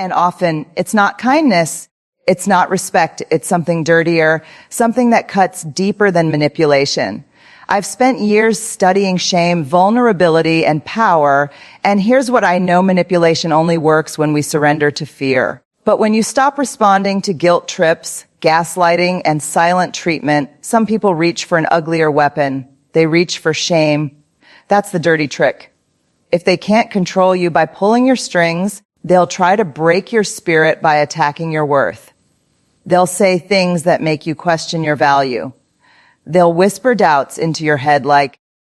And often it's not kindness. It's not respect. It's something dirtier, something that cuts deeper than manipulation. I've spent years studying shame, vulnerability, and power, and here's what I know: manipulation only works when we surrender to fear. But when you stop responding to guilt trips, gaslighting, and silent treatment, some people reach for an uglier weapon. They reach for shame. That's the dirty trick. If they can't control you by pulling your strings, they'll try to break your spirit by attacking your worth. They'll say things that make you question your value. They'll whisper doubts into your head like,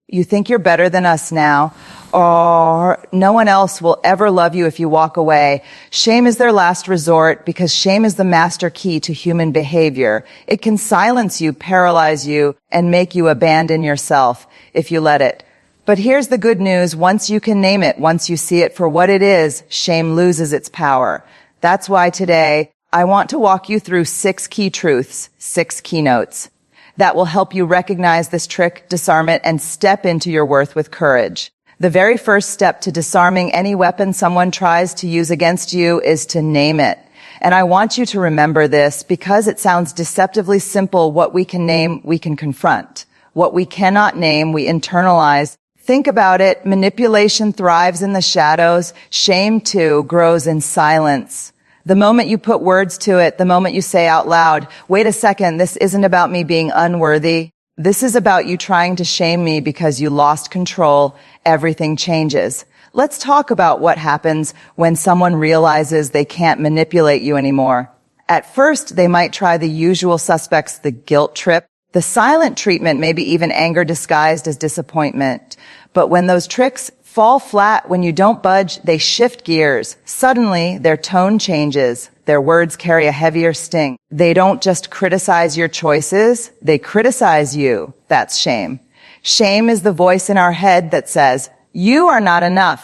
"You think you're better than us now," or "No one else will ever love you if you walk away." Shame is their last resort because shame is the master key to human behavior. It can silence you, paralyze you, and make you abandon yourself if you let it. But here's the good news: once you can name it, once you see it for what it is, shame loses its power. That's why today I want to walk you through 6 key truths, 6 keynotes that will help you recognize this trick, disarm it, and step into your worth with courage. The very first step to disarming any weapon someone tries to use against you is to name it. And I want you to remember this because it sounds deceptively simple. What we can name, we can confront. What we cannot name, we internalize. Think about it. Manipulation thrives in the shadows. Shame, too, grows in silence. The moment you put words to it, the moment you say out loud, "Wait a second, this isn't about me being unworthy. This is about you trying to shame me because you lost control," everything changes. Let's talk about what happens when someone realizes they can't manipulate you anymore. At first, they might try the usual suspects: the guilt trip, the silent treatment, maybe even anger disguised as disappointment. But when those tricks fall flat, when you don't budge, they shift gears. Suddenly, their tone changes. Their words carry a heavier sting. They don't just criticize your choices, they criticize you. That's shame. Shame is the voice in our head that says, "You are not enough."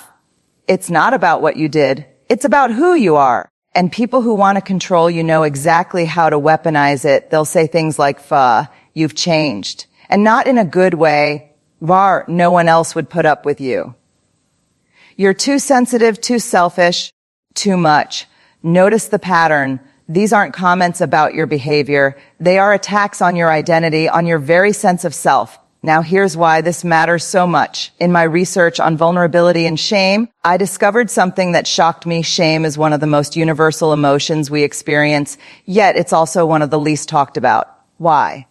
It's not about what you did. It's about who you are. And people who want to control you know exactly how to weaponize it. They'll say things like, "You've changed." And not in a good way. No one else would put up with you. You're too sensitive, too selfish, too much. Notice the pattern. These aren't comments about your behavior. They are attacks on your identity, on your very sense of self. Now here's why this matters so much. In my research on vulnerability and shame, I discovered something that shocked me. Shame is one of the most universal emotions we experience, yet it's also one of the least talked about. Why?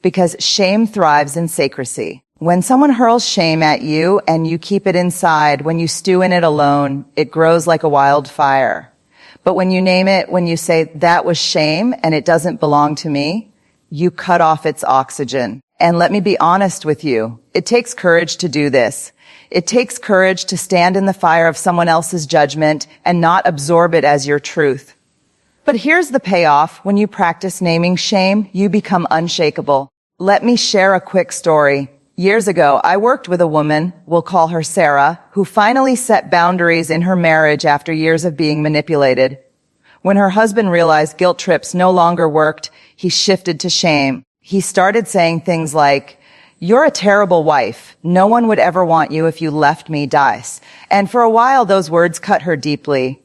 Because shame thrives in secrecy. When someone hurls shame at you and you keep it inside, when you stew in it alone, it grows like a wildfire. But when you name it, when you say, "That was shame and it doesn't belong to me," you cut off its oxygen. And let me be honest with you, it takes courage to do this. It takes courage to stand in the fire of someone else's judgment and not absorb it as your truth. But here's the payoff. When you practice naming shame, you become unshakable. Let me share a quick story. Years ago, I worked with a woman, we'll call her Sarah, who finally set boundaries in her marriage after years of being manipulated. When her husband realized guilt trips no longer worked, he shifted to shame. He started saying things like, "You're a terrible wife. No one would ever want you if you left me, Dice." And for a while, those words cut her deeply.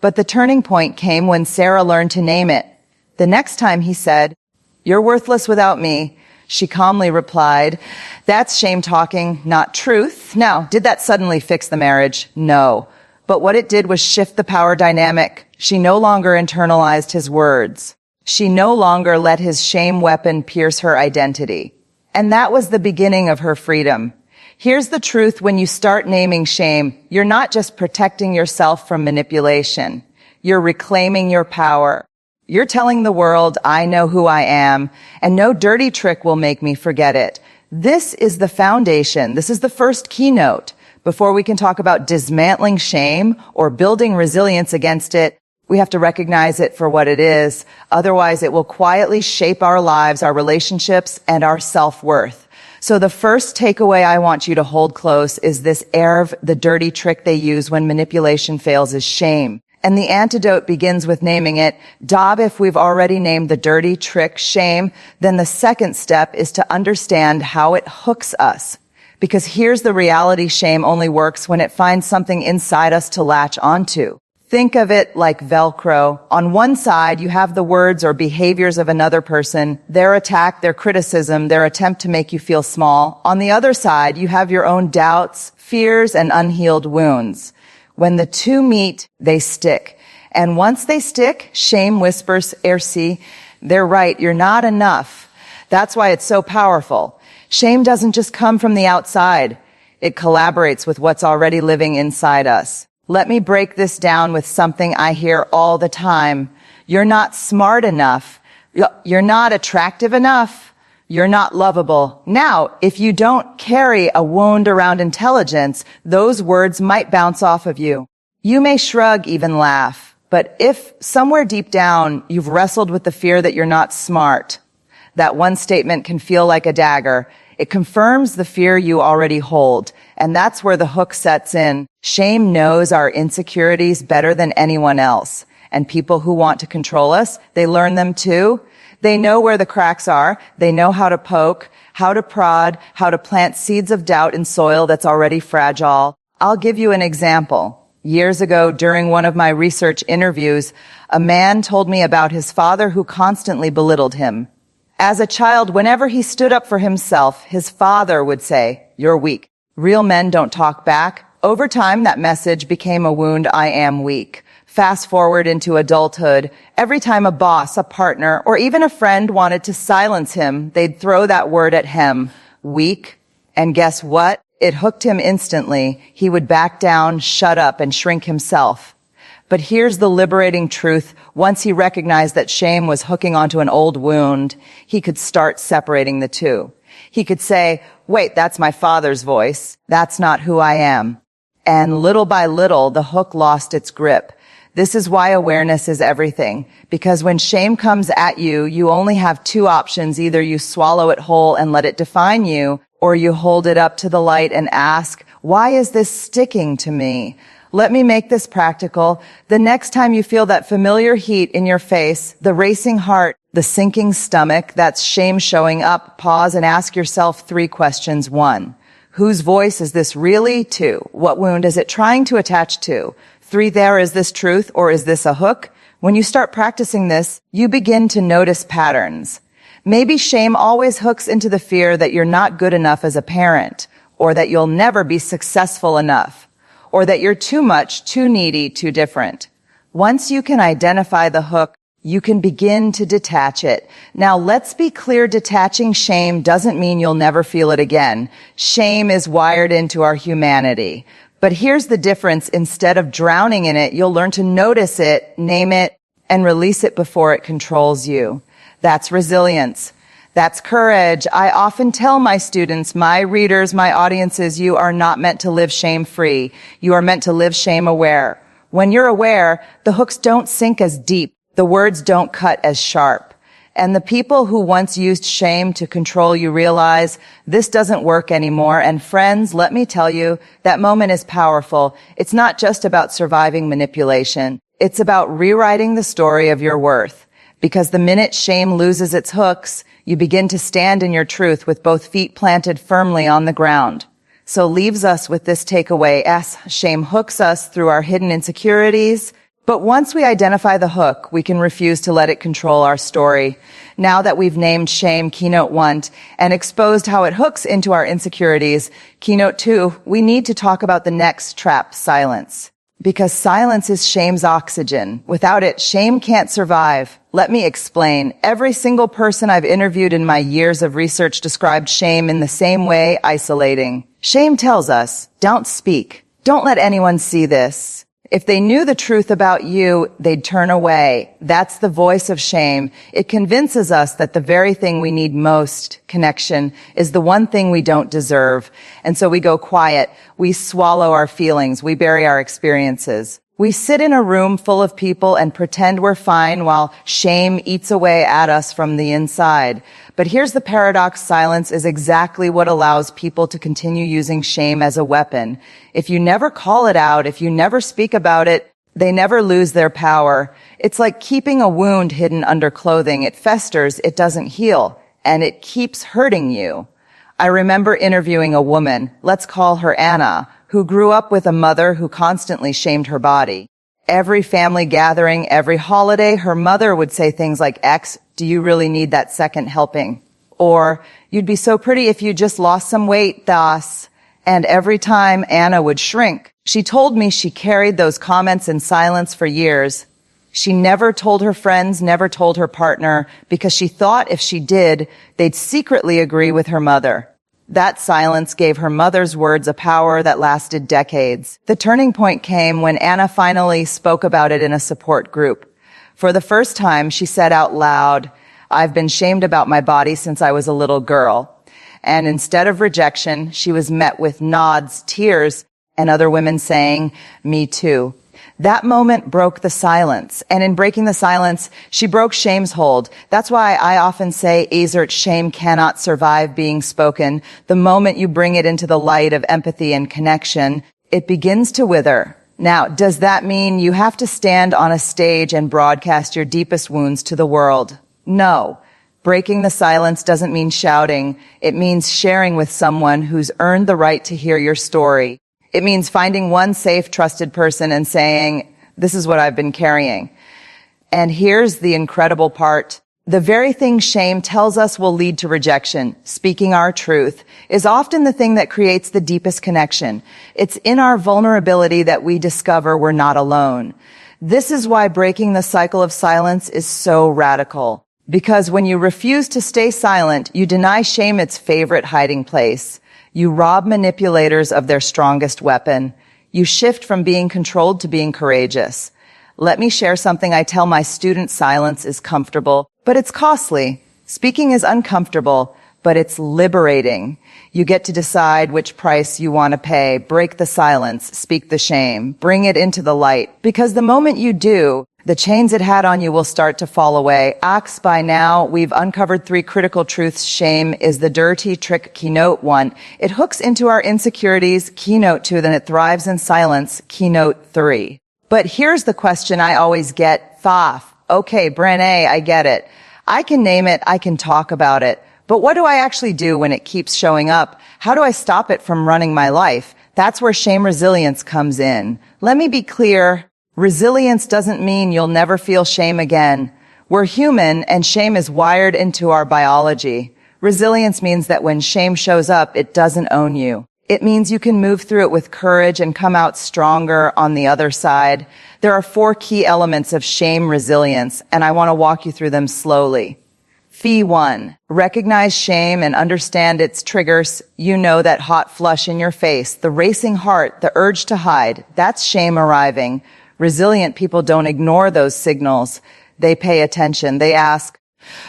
But the turning point came when Sarah learned to name it. The next time he said, "You're worthless without me," she calmly replied, "That's shame talking, not truth." Now, did that suddenly fix the marriage? No. But what it did was shift the power dynamic. She no longer internalized his words. She no longer let his shame weapon pierce her identity. And that was the beginning of her freedom. Here's the truth: when you start naming shame, you're not just protecting yourself from manipulation. You're reclaiming your power. You're telling the world, "I know who I am, and no dirty trick will make me forget it." This is the foundation. This is the first keynote. Before we can talk about dismantling shame or building resilience against it, we have to recognize it for what it is. Otherwise, it will quietly shape our lives, our relationships, and our self-worth. So the first takeaway I want you to hold close is this: the dirty trick they use when manipulation fails is shame. And the antidote begins with naming it. If we've already named the dirty trick, shame, then the second step is to understand how it hooks us. Because here's the reality: shame only works when it finds something inside us to latch onto. Think of it like Velcro. On one side, you have the words or behaviors of another person, their attack, their criticism, their attempt to make you feel small. On the other side, you have your own doubts, fears, and unhealed wounds. When the two meet, they stick. And once they stick, shame whispers, see, they're right, you're not enough. That's why it's so powerful. Shame doesn't just come from the outside. It collaborates with what's already living inside us. Let me break this down with something I hear all the time. You're not smart enough. You're not attractive enough. You're not lovable. Now, if you don't carry a wound around intelligence, those words might bounce off of you. You may shrug, even laugh. But if somewhere deep down you've wrestled with the fear that you're not smart, that one statement can feel like a dagger. It confirms the fear you already hold. And that's where the hook sets in. Shame knows our insecurities better than anyone else. And people who want to control us, they learn them too. They know where the cracks are. They know how to poke, how to prod, how to plant seeds of doubt in soil that's already fragile. I'll give you an example. Years ago, during one of my research interviews, a man told me about his father who constantly belittled him. As a child, whenever he stood up for himself, his father would say, "You're weak. Real men don't talk back." Over time, that message became a wound, "I am weak." Fast forward into adulthood, every time a boss, a partner, or even a friend wanted to silence him, they'd throw that word at him, weak. And guess what? It hooked him instantly. He would back down, shut up, and shrink himself. But here's the liberating truth. Once he recognized that shame was hooking onto an old wound, he could start separating the two. He could say, wait, that's my father's voice. That's not who I am. And little by little, the hook lost its grip. This is why awareness is everything. Because when shame comes at you, you only have two options. Either you swallow it whole and let it define you, or you hold it up to the light and ask, why is this sticking to me? Let me make this practical. The next time you feel that familiar heat in your face, the racing heart, the sinking stomach, that's shame showing up, pause and ask yourself 3 questions. 1, whose voice is this really? 2, what wound is it trying to attach to? 3, is this truth or is this a hook? When you start practicing this, you begin to notice patterns. Maybe shame always hooks into the fear that you're not good enough as a parent, or that you'll never be successful enough, or that you're too much, too needy, too different. Once you can identify the hook, you can begin to detach it. Now, let's be clear, detaching shame doesn't mean you'll never feel it again. Shame is wired into our humanity. But here's the difference. Instead of drowning in it, you'll learn to notice it, name it, and release it before it controls you. That's resilience. That's courage. I often tell my students, my readers, my audiences, you are not meant to live shame-free. You are meant to live shame-aware. When you're aware, the hooks don't sink as deep. The words don't cut as sharp. And the people who once used shame to control you realize this doesn't work anymore. And friends, let me tell you, that moment is powerful. It's not just about surviving manipulation. It's about rewriting the story of your worth. Because the minute shame loses its hooks, you begin to stand in your truth with both feet planted firmly on the ground. So leaves us with this takeaway. Shame hooks us through our hidden insecurities. But once we identify the hook, we can refuse to let it control our story. Now that we've named shame, Keynote 1, and exposed how it hooks into our insecurities, Keynote 2, we need to talk about the next trap, silence. Because silence is shame's oxygen. Without it, shame can't survive. Let me explain. Every single person I've interviewed in my years of research described shame in the same way, isolating. Shame tells us, don't speak. Don't let anyone see this. If they knew the truth about you, they'd turn away. That's the voice of shame. It convinces us that the very thing we need most, connection, is the one thing we don't deserve. And so we go quiet. We swallow our feelings. We bury our experiences. We sit in a room full of people and pretend we're fine while shame eats away at us from the inside. But here's the paradox. Silence is exactly what allows people to continue using shame as a weapon. If you never call it out, if you never speak about it, they never lose their power. It's like keeping a wound hidden under clothing. It festers, it doesn't heal, and it keeps hurting you. I remember interviewing a woman, let's call her Anna, who grew up with a mother who constantly shamed her body. Every family gathering, every holiday, her mother would say things like, X, do you really need that second helping? Or, you'd be so pretty if you just lost some weight, Das. And every time Anna would shrink, she told me she carried those comments in silence for years. She never told her friends, never told her partner, because she thought if she did, they'd secretly agree with her mother. That silence gave her mother's words a power that lasted decades. The turning point came when Anna finally spoke about it in a support group. For the first time, she said out loud, I've been shamed about my body since I was a little girl. And instead of rejection, she was met with nods, tears, and other women saying, me too. That moment broke the silence. And in breaking the silence, she broke shame's hold. That's why I often say, Azert, shame cannot survive being spoken. The moment you bring it into the light of empathy and connection, it begins to wither. Now, does that mean you have to stand on a stage and broadcast your deepest wounds to the world? No. Breaking the silence doesn't mean shouting. It means sharing with someone who's earned the right to hear your story. It means finding one safe, trusted person and saying, this is what I've been carrying. And here's the incredible part. The very thing shame tells us will lead to rejection, speaking our truth, is often the thing that creates the deepest connection. It's in our vulnerability that we discover we're not alone. This is why breaking the cycle of silence is so radical. Because when you refuse to stay silent, you deny shame its favorite hiding place. You rob manipulators of their strongest weapon. You shift from being controlled to being courageous. Let me share something I tell my students. Silence is comfortable, but it's costly. Speaking is uncomfortable, but it's liberating. You get to decide which price you want to pay. Break the silence, speak the shame, bring it into the light. Because the moment you do, the chains it had on you will start to fall away. Axe, by now, we've uncovered 3 critical truths. Shame is the dirty trick. Keynote 1. It hooks into our insecurities. Keynote 2. Then it thrives in silence. Keynote 3. But here's the question I always get. Thaf. Okay, Brené, I get it. I can name it. I can talk about it. But what do I actually do when it keeps showing up? How do I stop it from running my life? That's where shame resilience comes in. Let me be clear. Resilience doesn't mean you'll never feel shame again. We're human, and shame is wired into our biology. Resilience means that when shame shows up, it doesn't own you. It means you can move through it with courage and come out stronger on the other side. There are 4 key elements of shame resilience, and I want to walk you through them slowly. Fee 1. Recognize shame and understand its triggers. You know that hot flush in your face, the racing heart, the urge to hide. That's shame arriving. Resilient people don't ignore those signals. They pay attention. They ask,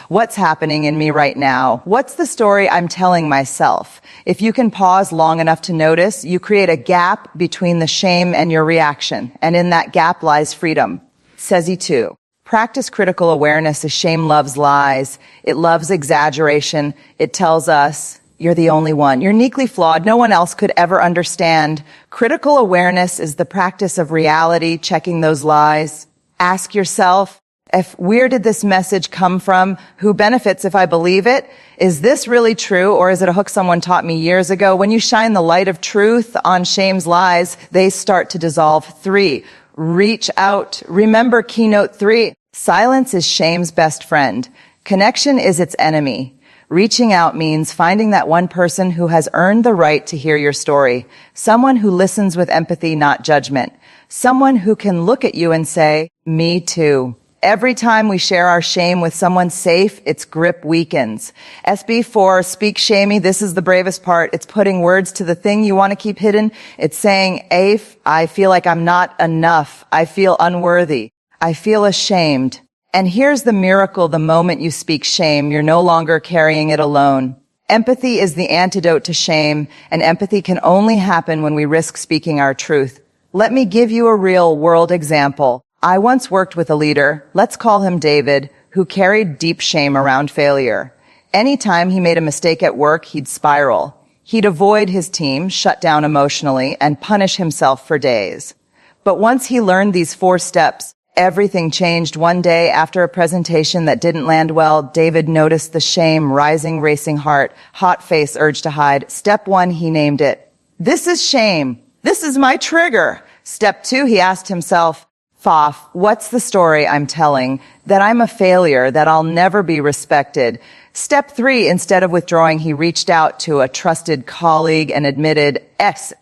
what's happening in me right now? What's the story I'm telling myself? If you can pause long enough to notice, you create a gap between the shame and your reaction. And in that gap lies freedom. Sezi 2. Practice critical awareness as shame loves lies. It loves exaggeration. It tells us, you're the only one. You're uniquely flawed. No one else could ever understand. Critical awareness is the practice of reality, checking those lies. Ask yourself, where did this message come from? Who benefits if I believe it? Is this really true, or is it a hook someone taught me years ago? When you shine the light of truth on shame's lies, they start to dissolve. 3. Reach out. Remember keynote 3. Silence is shame's best friend. Connection is its enemy. Reaching out means finding that one person who has earned the right to hear your story. Someone who listens with empathy, not judgment. Someone who can look at you and say, me too. Every time we share our shame with someone safe, its grip weakens. SB4, speak shamey. This is the bravest part. It's putting words to the thing you want to keep hidden. It's saying, I feel like I'm not enough. I feel unworthy. I feel ashamed. And here's the miracle. The moment you speak shame, you're no longer carrying it alone. Empathy is the antidote to shame, and empathy can only happen when we risk speaking our truth. Let me give you a real-world example. I once worked with a leader, let's call him David, who carried deep shame around failure. Anytime he made a mistake at work, he'd spiral. He'd avoid his team, shut down emotionally, and punish himself for days. But once he learned these 4 steps, everything changed. One day after a presentation that didn't land well, David noticed the shame, rising, racing heart, hot face, urge to hide. Step 1, he named it. This is shame. This is my trigger. Step 2, he asked himself, Foff, what's the story I'm telling? That I'm a failure, that I'll never be respected. Step 3, instead of withdrawing, he reached out to a trusted colleague and admitted,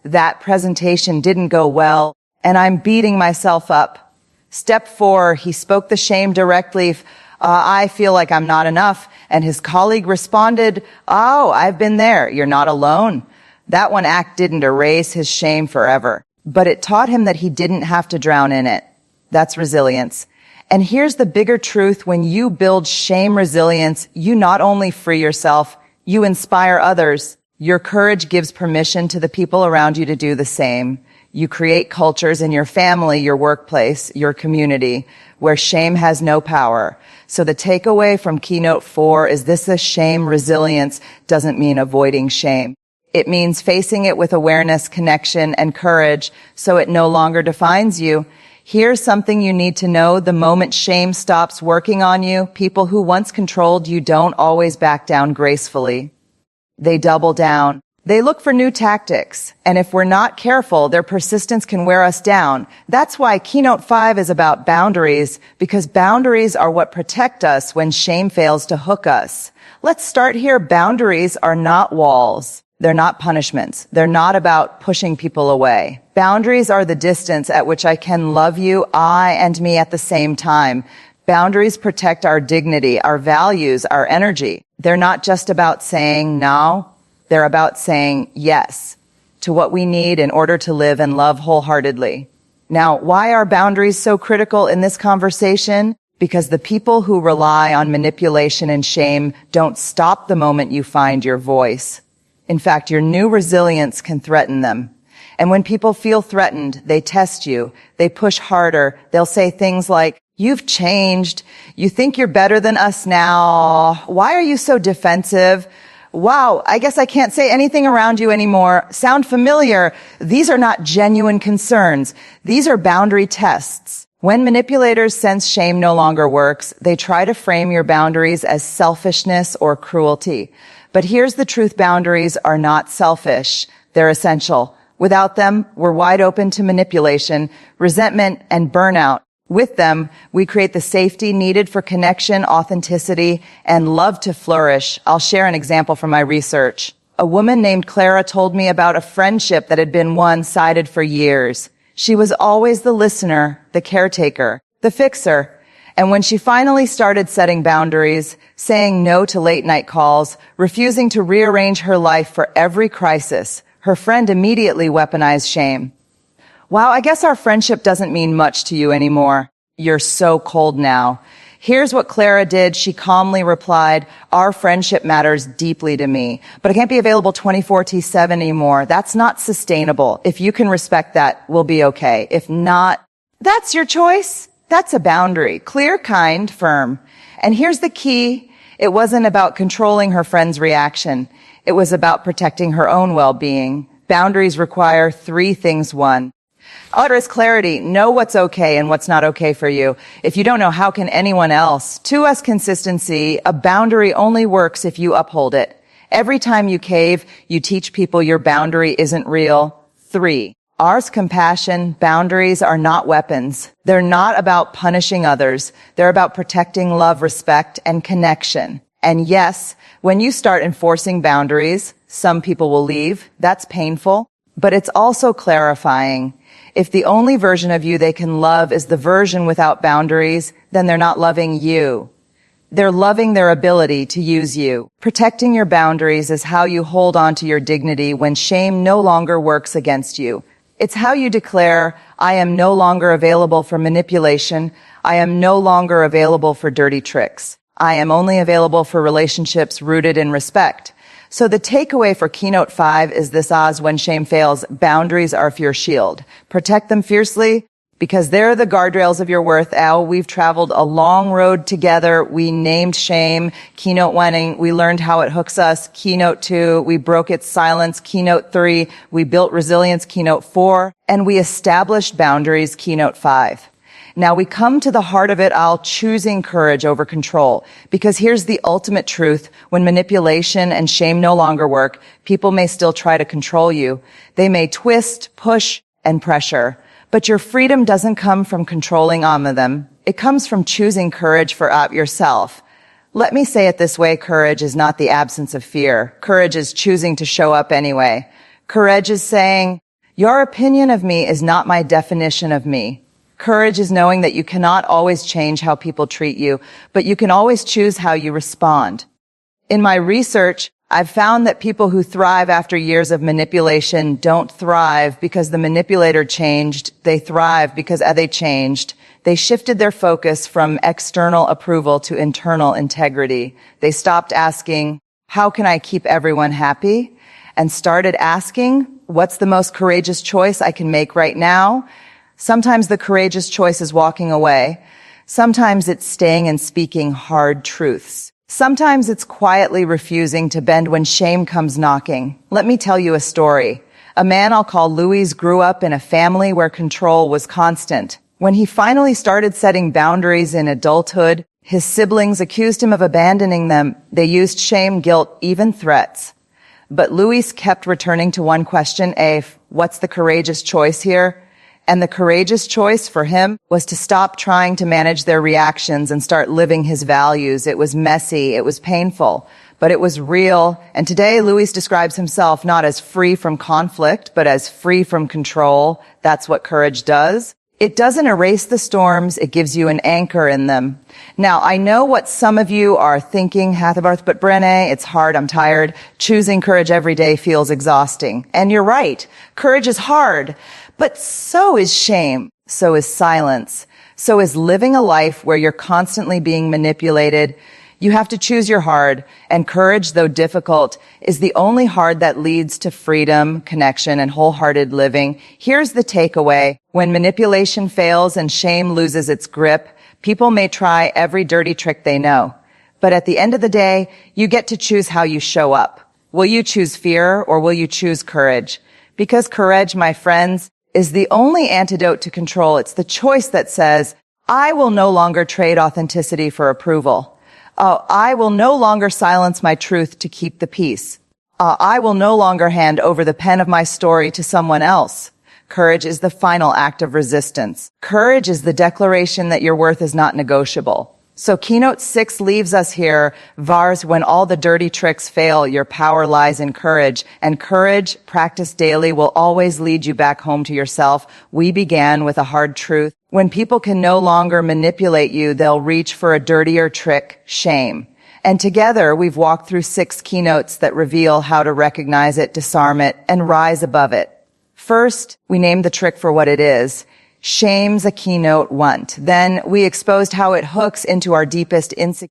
that presentation didn't go well, and I'm beating myself up. Step 4, he spoke the shame directly. I feel like I'm not enough. And his colleague responded, oh, I've been there. You're not alone. That one act didn't erase his shame forever, but it taught him that he didn't have to drown in it. That's resilience. And here's the bigger truth. When you build shame resilience, you not only free yourself, you inspire others. Your courage gives permission to the people around you to do the same. You create cultures in your family, your workplace, your community, where shame has no power. So the takeaway from Keynote 4 is this: shame resilience doesn't mean avoiding shame. It means facing it with awareness, connection, and courage so it no longer defines you. Here's something you need to know. The moment shame stops working on you, people who once controlled you don't always back down gracefully. They double down. They look for new tactics. And if we're not careful, their persistence can wear us down. That's why Keynote 5 is about boundaries, because boundaries are what protect us when shame fails to hook us. Let's start here. Boundaries are not walls. They're not punishments. They're not about pushing people away. Boundaries are the distance at which I can love you, I and me at the same time. Boundaries protect our dignity, our values, our energy. They're not just about saying no. They're about saying yes to what we need in order to live and love wholeheartedly. Now, why are boundaries so critical in this conversation? Because the people who rely on manipulation and shame don't stop the moment you find your voice. In fact, your new resilience can threaten them. And when people feel threatened, they test you. They push harder. They'll say things like, you've changed. You think you're better than us now. Why are you so defensive? Wow, I guess I can't say anything around you anymore. Sound familiar? These are not genuine concerns. These are boundary tests. When manipulators sense shame no longer works, they try to frame your boundaries as selfishness or cruelty. But here's the truth. Boundaries are not selfish. They're essential. Without them, we're wide open to manipulation, resentment, and burnout. With them, we create the safety needed for connection, authenticity, and love to flourish. I'll share an example from my research. A woman named Clara told me about a friendship that had been one-sided for years. She was always the listener, the caretaker, the fixer. And when she finally started setting boundaries, saying no to late-night calls, refusing to rearrange her life for every crisis, her friend immediately weaponized shame. Wow, I guess our friendship doesn't mean much to you anymore. You're so cold now. Here's what Clara did. She calmly replied, our friendship matters deeply to me, but I can't be available 24/7 anymore. That's not sustainable. If you can respect that, we'll be okay. If not, that's your choice. That's a boundary. Clear, kind, firm. And here's the key. It wasn't about controlling her friend's reaction. It was about protecting her own well-being. Boundaries require 3 things. 1, utter clarity. Know what's okay and what's not okay for you. If you don't know, how can anyone else? 2, consistency. A boundary only works if you uphold it. Every time you cave, you teach people your boundary isn't real. 3, compassion. Boundaries are not weapons. They're not about punishing others. They're about protecting love, respect, and connection. And yes, when you start enforcing boundaries, some people will leave. That's painful, but it's also clarifying. If the only version of you they can love is the version without boundaries, then they're not loving you. They're loving their ability to use you. Protecting your boundaries is how you hold on to your dignity when shame no longer works against you. It's how you declare, I am no longer available for manipulation. I am no longer available for dirty tricks. I am only available for relationships rooted in respect. So the takeaway for Keynote 5 is this: when shame fails, boundaries are your shield. Protect them fiercely, because they're the guardrails of your worth. We've traveled a long road together. We named shame. Keynote 1, we learned how it hooks us. Keynote 2, we broke its silence. Keynote 3, we built resilience. Keynote 4, and we established boundaries. Keynote 5. Now we come to the heart of it all, choosing courage over control. Because here's the ultimate truth. When manipulation and shame no longer work, people may still try to control you. They may twist, push, and pressure. But your freedom doesn't come from controlling them. It comes from choosing courage for yourself. Let me say it this way. Courage is not the absence of fear. Courage is choosing to show up anyway. Courage is saying, your opinion of me is not my definition of me. Courage is knowing that you cannot always change how people treat you, but you can always choose how you respond. In my research, I've found that people who thrive after years of manipulation don't thrive because the manipulator changed. They thrive because they changed. They shifted their focus from external approval to internal integrity. They stopped asking, how can I keep everyone happy? And started asking, what's the most courageous choice I can make right now? Sometimes the courageous choice is walking away. Sometimes it's staying and speaking hard truths. Sometimes it's quietly refusing to bend when shame comes knocking. Let me tell you a story. A man I'll call Louis grew up in a family where control was constant. When he finally started setting boundaries in adulthood, his siblings accused him of abandoning them. They used shame, guilt, even threats. But Louis kept returning to one question, what's the courageous choice here? And the courageous choice for him was to stop trying to manage their reactions and start living his values. It was messy, it was painful, but it was real. And today, Louis describes himself not as free from conflict, but as free from control. That's what courage does. It doesn't erase the storms, it gives you an anchor in them. Now, I know what some of you are thinking, Hathabarth, but Brené, it's hard, I'm tired. Choosing courage every day feels exhausting. And you're right, courage is hard, but so is shame, so is silence, so is living a life where you're constantly being manipulated. You have to choose your hard, and courage, though difficult, is the only hard that leads to freedom, connection, and wholehearted living. Here's the takeaway. When manipulation fails and shame loses its grip, people may try every dirty trick they know. But at the end of the day, you get to choose how you show up. Will you choose fear or will you choose courage? Because courage, my friends, is the only antidote to control. It's the choice that says, I will no longer trade authenticity for approval. I will no longer silence my truth to keep the peace. I will no longer hand over the pen of my story to someone else. Courage is the final act of resistance. Courage is the declaration that your worth is not negotiable. So keynote 6 leaves us here, Vars, when all the dirty tricks fail, your power lies in courage. And courage, practiced daily, will always lead you back home to yourself. We began with a hard truth. When people can no longer manipulate you, they'll reach for a dirtier trick, shame. And together, we've walked through 6 keynotes that reveal how to recognize it, disarm it, and rise above it. First, we named the trick for what it is. Shame's a keynote 1. Then we exposed how it hooks into our deepest insecurities.